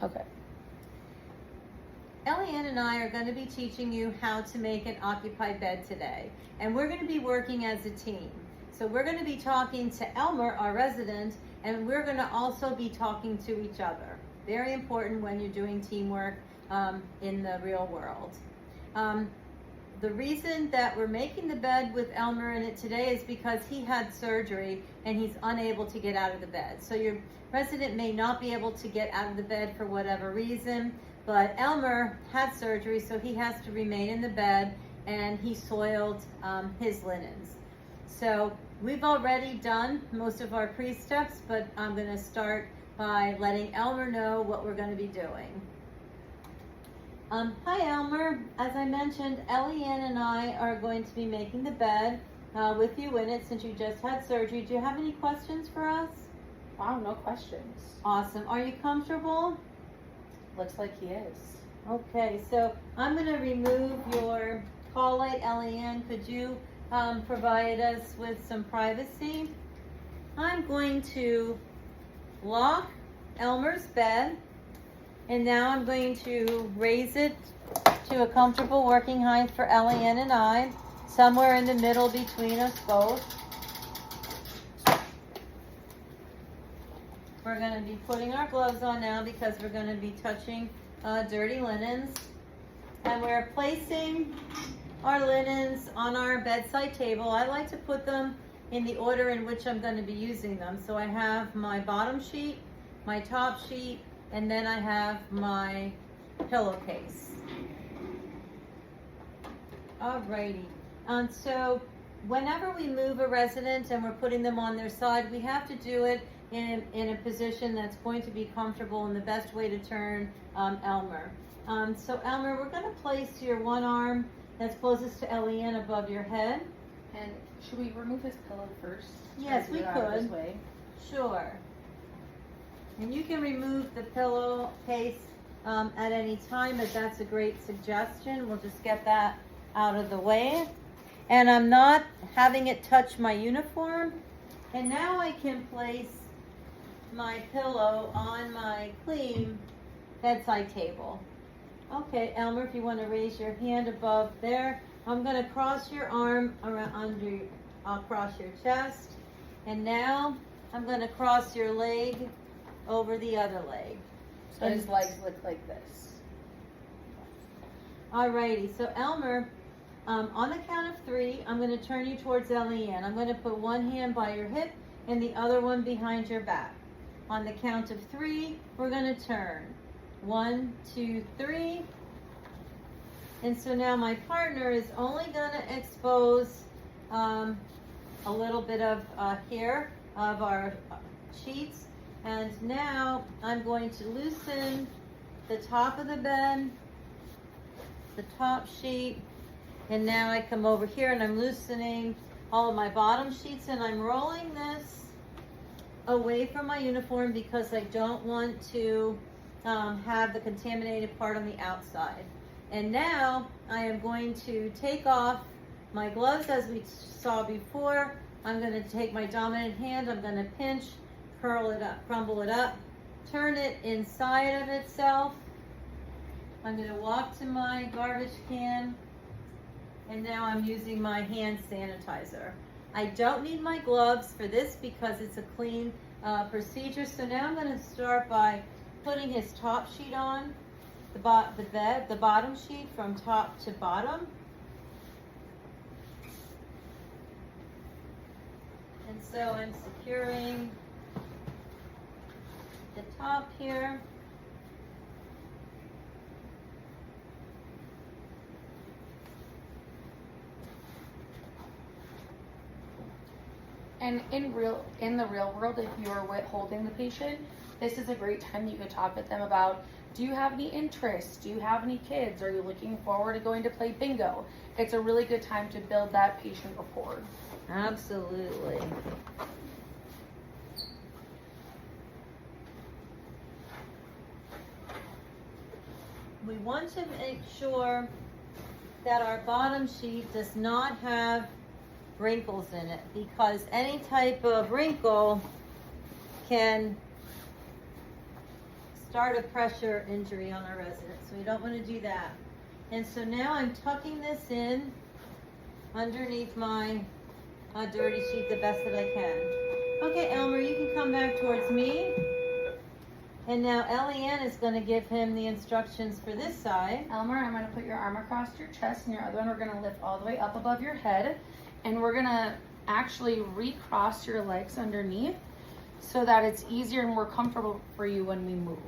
Okay. Eliane and I are going to be teaching you how to make an occupied bed today. And we're going to be working as a team. So we're going to be talking to Elmer, our resident, and we're going to also be talking to each other. Very important when you're doing teamwork in the real world. The reason that we're making the bed with Elmer in it today is because he had surgery and he's unable to get out of the bed. So your resident may not be able to get out of the bed for whatever reason, but Elmer had surgery, so he has to remain in the bed, and he soiled his linens. So we've already done most of our pre-steps, but I'm going to start by letting Elmer know what we're going to be doing. Hi Elmer, as I mentioned, Eliane and I are going to be making the bed with you in it since you just had surgery. Do you have any questions for us? Wow, no questions. Awesome. Are you comfortable? Looks like he is. Okay, so I'm going to remove your call light, Eliane. Could you provide us with some privacy? I'm going to lock Elmer's bed, and now I'm going to raise it to a comfortable working height for Eliane and I, somewhere in the middle between us both. We're going to be putting our gloves on now because we're going to be touching dirty linens. And we're placing our linens on our bedside table. I like to put them in the order in which I'm going to be using them. So I have my bottom sheet, my top sheet, and then I have my pillowcase. Alrighty. So whenever we move a resident and we're putting them on their side, we have to do it in a position that's going to be comfortable and the best way to turn Elmer. So Elmer, we're going to place your one arm that's closest to Eliane above your head. And should we remove his pillow first? Yes, we could. Way? Sure. And you can remove the pillowcase at any time, but that's a great suggestion. We'll just get that out of the way. And I'm not having it touch my uniform. And now I can place my pillow on my clean bedside table. Okay, Elmer, if you want to raise your hand above there, I'm going to cross your arm around across your chest. And now I'm going to cross your leg over the other leg. So his legs look like this. Alrighty, so Elmer, on the count of 3, I'm going to turn you towards Eliane. I'm going to put one hand by your hip and the other one behind your back. On the count of 3, we're going to turn. 1, 2, 3. And so now my partner is only going to expose a little bit of hair of our sheets. And now I'm going to loosen the top of the bed, the top sheet, and now I come over here and I'm loosening all of my bottom sheets, and I'm rolling this away from my uniform because I don't want to have the contaminated part on the outside. And now I am going to take off my gloves as we saw before. I'm going to take my dominant hand, I'm going to pinch, curl it up, crumble it up, turn it inside of itself. I'm going to walk to my garbage can, and now I'm using my hand sanitizer. I don't need my gloves for this because it's a clean procedure. So now I'm going to start by putting his top sheet on, the bottom sheet from top to bottom. And so I'm securing the top here. And in the real world, if you're holding the patient, this is a great time you could talk with them about, do you have any interests? Do you have any kids? Are you looking forward to going to play bingo? It's a really good time to build that patient rapport. Absolutely. We want to make sure that our bottom sheet does not have wrinkles in it, because any type of wrinkle can start a pressure injury on our residents. So we don't want to do that. And so now I'm tucking this in underneath my dirty sheet the best that I can. Okay, Elmer, you can come back towards me. And now Eliane is going to give him the instructions for this side. Elmer, I'm going to put your arm across your chest, and your other one we're going to lift all the way up above your head. And we're going to actually recross your legs underneath so that it's easier and more comfortable for you when we move.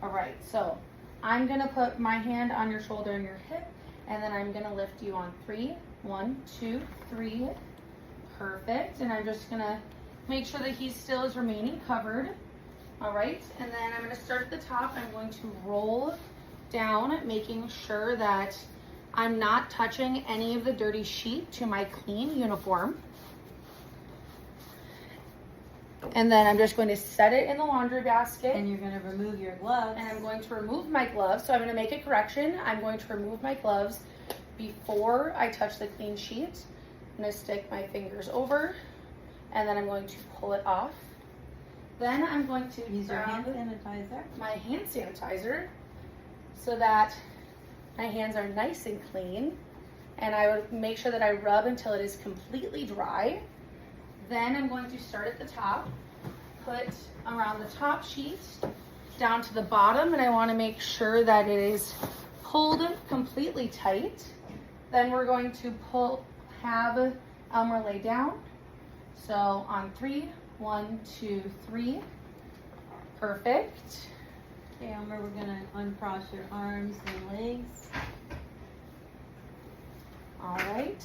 All right, so I'm going to put my hand on your shoulder and your hip, and then I'm going to lift you on 3. 1, 2, 3. Perfect. And I'm just going to make sure that he still is remaining covered. All right, and then I'm going to start at the top. I'm going to roll down, making sure that I'm not touching any of the dirty sheet to my clean uniform. And then I'm just going to set it in the laundry basket. And you're going to remove your gloves. And I'm going to remove my gloves. So I'm going to make a correction. I'm going to remove my gloves before I touch the clean sheet. I'm going to stick my fingers over, and then I'm going to pull it off. Then I'm going to use your hand grab sanitizer. my hand sanitizer so that my hands are nice and clean. And I would make sure that I rub until it is completely dry. Then I'm going to start at the top, put around the top sheet down to the bottom, and I want to make sure that it is pulled completely tight. Then we're going to have Elmer lay down. So on 3, 1, 2, 3. Perfect. Okay, Elmer, we're gonna uncross your arms and legs. All right.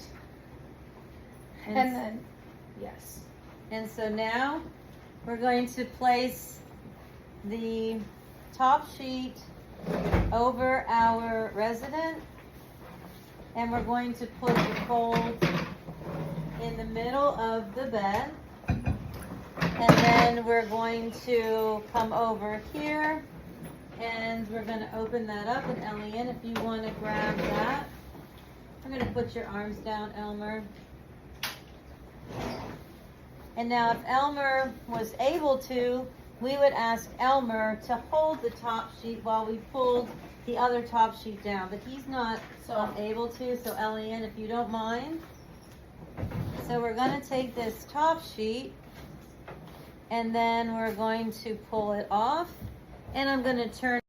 And then, yes. And so now we're going to place the top sheet over our resident, and we're going to put the fold in the middle of the bed. And then we're going to come over here, and we're going to open that up. And Eliane, if you want to grab that, I'm going to put your arms down, Elmer. And now if Elmer was able to, we would ask Elmer to hold the top sheet while we pulled the other top sheet down. But he's not able to, so Eliane, if you don't mind. So we're going to take this top sheet, and then we're going to pull it off, and I'm going to turn